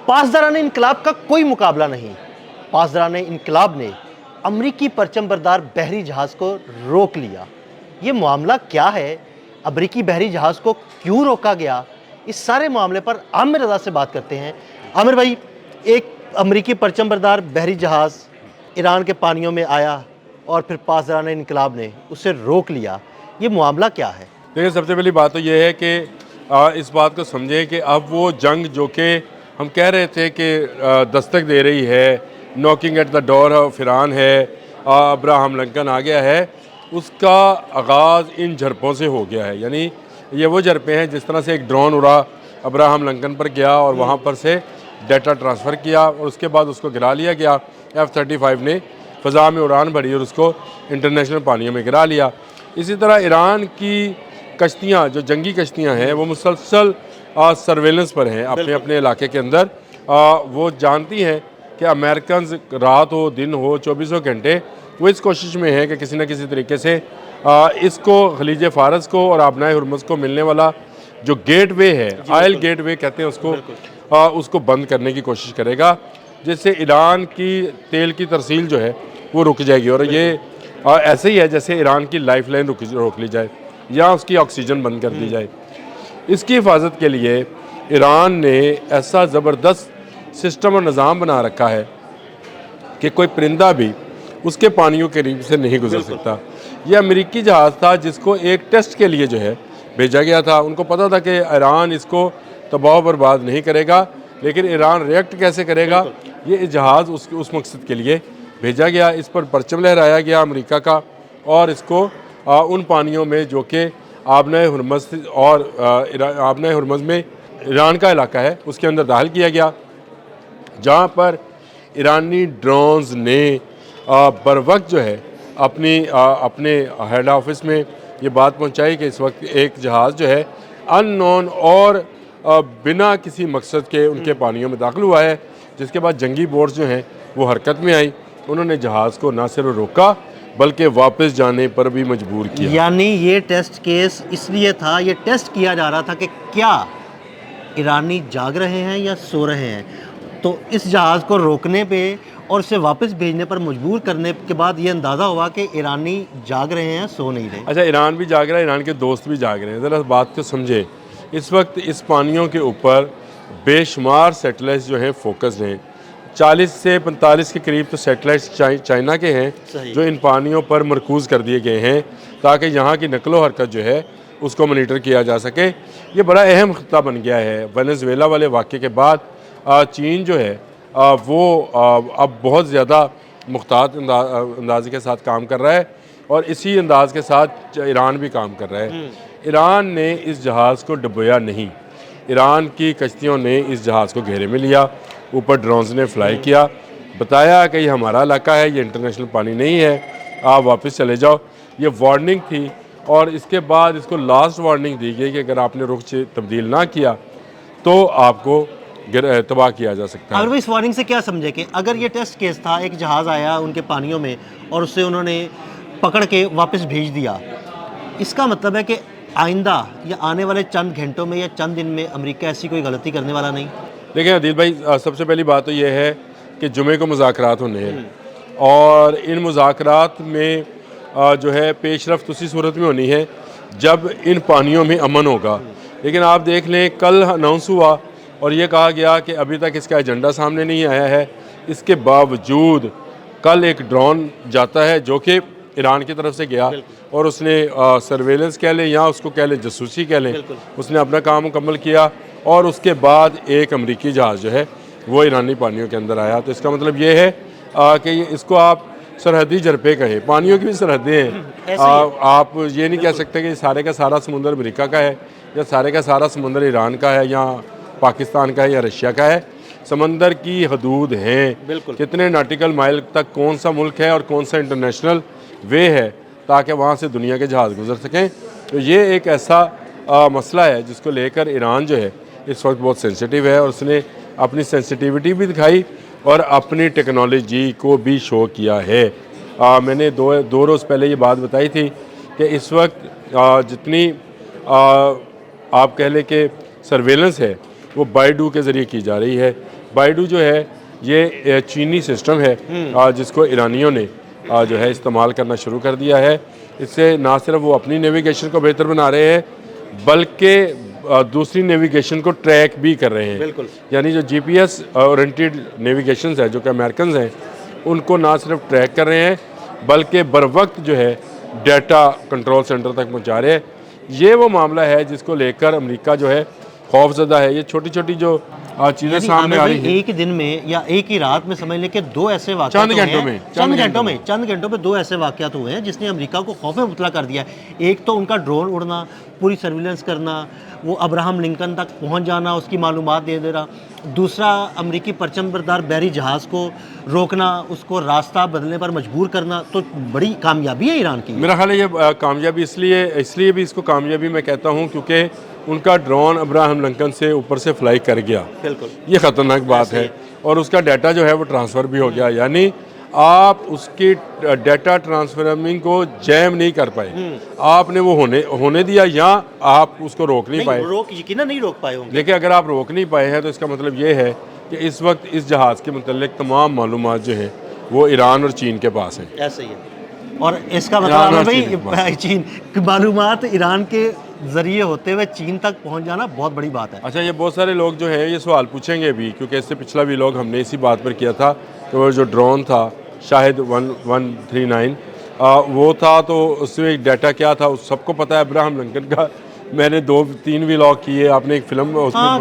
پاسداران انقلاب کا کوئی مقابلہ نہیں۔ پاسداران انقلاب نے امریکی پرچم بردار بحری جہاز کو روک لیا۔ یہ معاملہ کیا ہے؟ امریکی بحری جہاز کو کیوں روکا گیا؟ اس سارے معاملے پر عامر رضا سے بات کرتے ہیں۔ عامر بھائی، ایک امریکی پرچم بردار بحری جہاز ایران کے پانیوں میں آیا اور پھر پاسداران انقلاب نے اسے روک لیا، یہ معاملہ کیا ہے؟ دیکھیں، سب سے پہلی بات تو یہ ہے کہ اس بات کو سمجھیں کہ اب وہ جنگ جو کہ ہم کہہ رہے تھے کہ دستک دے رہی ہے، knocking at the door of Iran ہے، ابراہم لنکن آ گیا ہے، اس کا آغاز ان جھڑپوں سے ہو گیا ہے۔ یعنی یہ وہ جھڑپیں ہیں جس طرح سے ایک ڈرون اڑا، ابراہم لنکن پر گیا اور وہاں پر سے ڈیٹا ٹرانسفر کیا اور اس کے بعد اس کو گرا لیا گیا۔ F-35 نے فضا میں اڑان بھری اور اس کو انٹرنیشنل پانیوں میں گرا لیا۔ اسی طرح ایران کی کشتیاں، جو جنگی کشتیاں ہیں، وہ مسلسل سرویلنس پر ہیں اپنے اپنے علاقے کے اندر۔ وہ جانتی ہیں کہ امریکنز رات ہو دن ہو 24 گھنٹے وہ اس کوشش میں ہیں کہ کسی نہ کسی طریقے سے اس کو خلیج فارس کو اور آبنائے ہرمز کو ملنے والا جو گیٹ وے ہے، آئل گیٹ وے کہتے ہیں اس کو بند کرنے کی کوشش کرے گا، جس سے ایران کی تیل کی ترسیل جو ہے وہ رک جائے گی۔ اور یہ ایسے ہی ہے جیسے ایران کی لائف لائن روک لی جائے یا اس کی آکسیجن بند کر دی جائے۔ اس کی حفاظت کے لیے ایران نے ایسا زبردست سسٹم اور نظام بنا رکھا ہے کہ کوئی پرندہ بھی اس کے پانیوں کے قریب سے نہیں گزر سکتا۔ یہ امریکی جہاز تھا جس کو ایک ٹیسٹ کے لیے جو ہے بھیجا گیا تھا۔ ان کو پتہ تھا کہ ایران اس کو تباہ و برباد نہیں کرے گا، لیکن ایران ریئیکٹ کیسے کرے گا، یہ جہاز اس مقصد کے لیے بھیجا گیا۔ اس پر پرچم لہرایا گیا امریکہ کا اور اس کو ان پانیوں میں جو کہ آبنائے ہرمز اور آبنائے ہرمز میں ایران کا علاقہ ہے اس کے اندر داخل کیا گیا، جہاں پر ایرانی ڈرونز نے بروقت جو ہے اپنے ہیڈ آفس میں یہ بات پہنچائی کہ اس وقت ایک جہاز جو ہے ان نون اور بنا کسی مقصد کے ان کے پانیوں میں داخل ہوا ہے، جس کے بعد جنگی بوٹس جو ہیں وہ حرکت میں آئی۔ انہوں نے جہاز کو نہ صرف روکا بلکہ واپس جانے پر بھی مجبور کیا۔ یعنی یہ ٹیسٹ کیس اس لیے تھا، یہ ٹیسٹ کیا جا رہا تھا کہ کیا ایرانی جاگ رہے ہیں یا سو رہے ہیں۔ تو اس جہاز کو روکنے پہ اور اسے واپس بھیجنے پر مجبور کرنے کے بعد یہ اندازہ ہوا کہ ایرانی جاگ رہے ہیں، سو نہیں رہے۔ اچھا، ایران بھی جاگ رہا ہے، ایران کے دوست بھی جاگ رہے ہیں۔ ذرا بات کو سمجھے، اس وقت اس پانیوں کے اوپر بے شمار سیٹلائٹس جو ہیں فوکسڈ ہیں۔ 40 سے 45 کے قریب تو سیٹلائٹس چائنا کے ہیں جو ان پانیوں پر مرکوز کر دیے گئے ہیں تاکہ یہاں کی نقل و حرکت جو ہے اس کو مانیٹر کیا جا سکے۔ یہ بڑا اہم خطہ بن گیا ہے۔ وینزویلا والے واقعے کے بعد چین جو ہے وہ اب بہت زیادہ محتاط انداز کے ساتھ کام کر رہا ہے اور اسی انداز کے ساتھ ایران بھی کام کر رہا ہے۔ ایران نے اس جہاز کو ڈبویا نہیں، ایران کی کشتیوں نے اس جہاز کو گھیرے میں لیا، اوپر ڈرونز نے فلائی کیا، بتایا کہ یہ ہمارا علاقہ ہے، یہ انٹرنیشنل پانی نہیں ہے، آپ واپس چلے جاؤ۔ یہ وارننگ تھی اور اس کے بعد اس کو لاسٹ وارننگ دی گئی کہ اگر آپ نے رخ تبدیل نہ کیا تو آپ کو تباہ کیا جا سکتا ہے۔ اگر وہ اس وارننگ سے کیا سمجھے کہ اگر یہ ٹیسٹ کیس تھا، ایک جہاز آیا ان کے پانیوں میں اور اسے انہوں نے پکڑ کے واپس بھیج دیا، اس کا مطلب ہے کہ آئندہ یا آنے والے چند گھنٹوں میں یا چند دن میں امریکہ ایسی کوئی غلطی کرنے والا نہیں؟ دیکھیں عدیل بھائی، سب سے پہلی بات تو یہ ہے کہ جمعے کو مذاکرات ہونے ہیں اور ان مذاکرات میں جو ہے پیش رفت اسی صورت میں ہونی ہے جب ان پانیوں میں امن ہوگا۔ لیکن آپ دیکھ لیں، کل اناؤنس ہوا اور یہ کہا گیا کہ ابھی تک اس کا ایجنڈا سامنے نہیں آیا ہے۔ اس کے باوجود کل ایک ڈرون جاتا ہے جو کہ ایران کی طرف سے گیا اور اس نے سرویلنس کہہ لیں یا اس کو کہہ لیں جاسوسی کہہ لیں، اس نے اپنا کام مکمل کیا اور اس کے بعد ایک امریکی جہاز جو ہے وہ ایرانی پانیوں کے اندر آیا۔ تو اس کا مطلب یہ ہے کہ اس کو آپ سرحدی جھڑپیں کہیں، پانیوں کی بھی سرحدیں ہیں۔ آپ یہ نہیں کہہ سکتے کہ سارے کا سارا سمندر امریکہ کا ہے یا سارے کا سارا سمندر ایران کا ہے یا پاکستان کا ہے یا رشیا کا ہے۔ سمندر کی حدود ہیں، کتنے ناٹیکل مائل تک کون سا ملک ہے اور کون سا انٹرنیشنل وے ہے تاکہ وہاں سے دنیا کے جہاز گزر سکیں۔ تو یہ ایک ایسا مسئلہ ہے جس کو لے کر ایران جو ہے اس وقت بہت سینسیٹیو ہے اور اس نے اپنی سینسیٹیوٹی بھی دکھائی اور اپنی ٹیکنالوجی کو بھی شو کیا ہے۔ میں نے دو روز پہلے یہ بات بتائی تھی کہ اس وقت جتنی آپ کہہ لیں کہ سرویلنس ہے وہ بائیڈو کے ذریعے کی جا رہی ہے۔ بائیڈو جو ہے یہ چینی سسٹم ہے جس کو ایرانیوں نے جو ہے استعمال کرنا شروع کر دیا ہے. اس سے نہ صرف وہ اپنی نیویگیشن کو بہتر بنا رہے ہیں بلکہ دوسری نیویگیشن کو ٹریک بھی کر رہے ہیں. بالکل. یعنی جو جی پی ایس اورینٹیڈ نیویگیشنز ہے جو کہ امریکنز ہیں ان کو نہ صرف ٹریک کر رہے ہیں بلکہ بر وقت جو ہے ڈیٹا کنٹرول سینٹر تک پہنچا رہے ہیں. یہ وہ معاملہ ہے جس کو لے کر امریکہ جو ہے خوف زدہ ہے. یہ چھوٹی چھوٹی جو چیزیں سامنے آ رہی ہیں ایک دن میں یا ایک ہی رات میں سمجھ لیں کہ دو ایسے واقعات چند گھنٹوں میں دو ایسے واقعات ہوئے ہیں جس نے امریکہ کو خوف میں مبتلا کر دیا ہے. ایک تو ان کا ڈرون اڑنا، پوری سرویلنس کرنا، وہ ابراہم لنکن تک پہنچ جانا، اس کی معلومات دے دینا. دوسرا امریکی پرچم بردار بحری جہاز کو روکنا، اس کو راستہ بدلنے پر مجبور کرنا. تو بڑی کامیابی ہے ایران کی. میرا خیال ہے یہ کامیابی اس لیے بھی اس کو کامیابی میں کہتا ہوں کیونکہ ان کا ڈرون ابراہم لنکن سے اوپر سے فلائی کر گیا. بالکل. یہ خطرناک بات ہے. اور اس کا ڈیٹا جو ہے وہ ٹرانسفر بھی ہو گیا. یعنی آپ اس کی ڈیٹا ٹرانسفرمنگ کو جیم نہیں کر پائے. آپ نے وہ ہونے دیا یا آپ اس کو روک نہیں پائے. یقیناً نہیں روک پائے ہوں گے. لیکن اگر آپ روک نہیں پائے ہیں تو اس کا مطلب یہ ہے کہ اس وقت اس جہاز کے متعلق تمام معلومات جو ہیں وہ ایران اور چین کے پاس ہیں. ایسا ہی ہے. اور اس کا مطلب ہے چین معلومات ایران کے ذریعے ہوتے ہوئے چین تک پہنچ جانا بہت بڑی بات ہے. اچھا، یہ بہت سارے لوگ جو ہیں یہ سوال پوچھیں گے بھی کیونکہ اس سے پچھلا بھی لوگ ہم نے اسی بات پر کیا تھا کہ وہ جو ڈرون تھا شاہد 139 وہ تھا تو اس میں ایک ڈیٹا کیا تھا اس سب کو پتہ ہے. ابراہم لنکن کا میں نے 2-3 ولاگ کیے. آپ نے ایک فلم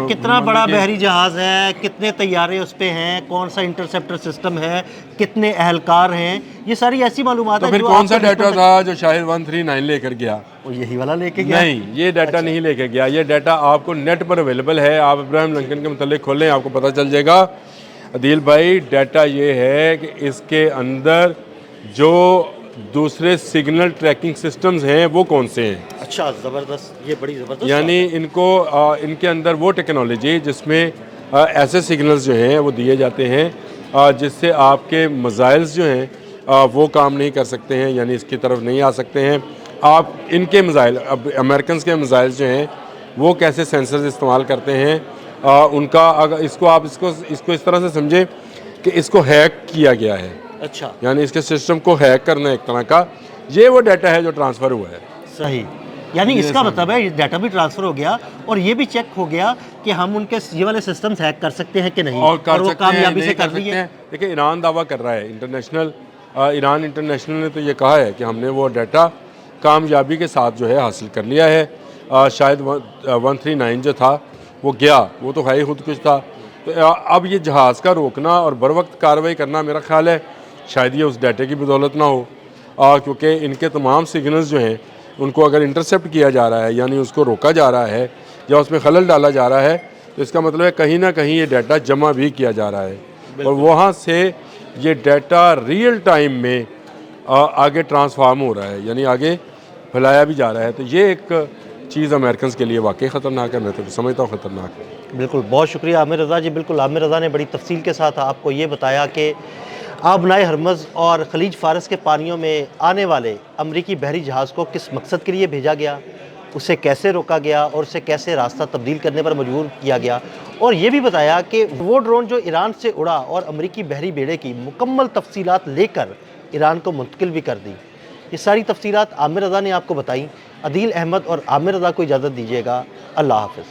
کتنا بڑا بحری جہاز ہے، کتنے طیارے اس پہ ہیں، کون سا انٹرسیپٹر سسٹم ہے، کتنے اہلکار ہیں، یہ ساری ایسی معلومات ہیں. تو پھر کون سا ڈیٹا تھا جو شاہد 139 لے کر گیا؟ وہ یہی والا لے کے گیا. نہیں، یہ ڈیٹا نہیں لے کے گیا. یہ ڈیٹا آپ کو نیٹ پر اویلیبل ہے. آپ ابراہم لنکن کے متعلق کھولیں آپ کو پتہ چل جائے گا. عدیل بھائی، ڈیٹا یہ ہے کہ اس کے اندر جو دوسرے سگنل ٹریکنگ سسٹمز ہیں وہ کون سے ہیں. اچھا، زبردست. یہ بڑی زبردست. یعنی ان کے اندر وہ ٹیکنالوجی جس میں ایسے سگنلز جو ہیں وہ دیے جاتے ہیں جس سے آپ کے میزائلز جو ہیں وہ کام نہیں کر سکتے ہیں، یعنی اس کی طرف نہیں آ سکتے ہیں. آپ ان کے میزائل امریکنز کے میزائلز جو ہیں وہ کیسے سینسرز استعمال کرتے ہیں ان کا اگر اس کو اس طرح سے سمجھیں کہ اس کو ہیک کیا گیا ہے. اچھا، یعنی اس کے سسٹم کو ہیک کرنا ایک طرح کا. یہ وہ ڈیٹا ہے جو ٹرانسفر ہوا ہے. صحیح. یعنی اس کا مطلب ہے ڈیٹا بھی ٹرانسفر ہو گیا اور یہ بھی چیک ہو گیا کہ ہم ان کے یہ والے سسٹمز ہیک کر سکتے ہیں کہ نہیں، اور وہ کامیابی سے کر رہی ہے. دیکھیں ایران دعویٰ کر رہا ہے ایران انٹرنیشنل نے تو یہ کہا ہے کہ ہم نے وہ ڈیٹا کامیابی کے ساتھ جو ہے حاصل کر لیا ہے. شاید 139 جو تھا وہ گیا، وہ تو ہے ہی خود کچھ تھا. تو اب یہ جہاز کا روکنا اور بر وقت کارروائی کرنا میرا خیال ہے شاید یہ اس ڈیٹے کی بدولت نہ ہو کیونکہ ان کے تمام سگنلز جو ہیں ان کو اگر انٹرسیپٹ کیا جا رہا ہے یعنی اس کو روکا جا رہا ہے یا اس میں خلل ڈالا جا رہا ہے تو اس کا مطلب ہے کہیں نہ کہیں یہ ڈیٹا جمع بھی کیا جا رہا ہے اور وہاں سے یہ ڈیٹا ریئل ٹائم میں آگے ٹرانسفارم ہو رہا ہے، یعنی آگے پھیلایا بھی جا رہا ہے. تو یہ ایک چیز امریکنز کے لیے واقعی خطرناک ہے. میں تو سمجھتا ہوں خطرناک ہے. بالکل. بہت شکریہ عامر رضا جی. بالکل عامر رضا نے بڑی تفصیل کے ساتھ آپ کو یہ بتایا کہ آبنائے ہرمز اور خلیج فارس کے پانیوں میں آنے والے امریکی بحری جہاز کو کس مقصد کے لیے بھیجا گیا، اسے کیسے روکا گیا اور اسے کیسے راستہ تبدیل کرنے پر مجبور کیا گیا، اور یہ بھی بتایا کہ وہ ڈرون جو ایران سے اڑا اور امریکی بحری بیڑے کی مکمل تفصیلات لے کر ایران کو منتقل بھی کر دی. یہ ساری تفصیلات عامر رضا نے آپ کو بتائیں. عدیل احمد اور عامر رضا کو اجازت دیجیے گا. اللہ حافظ.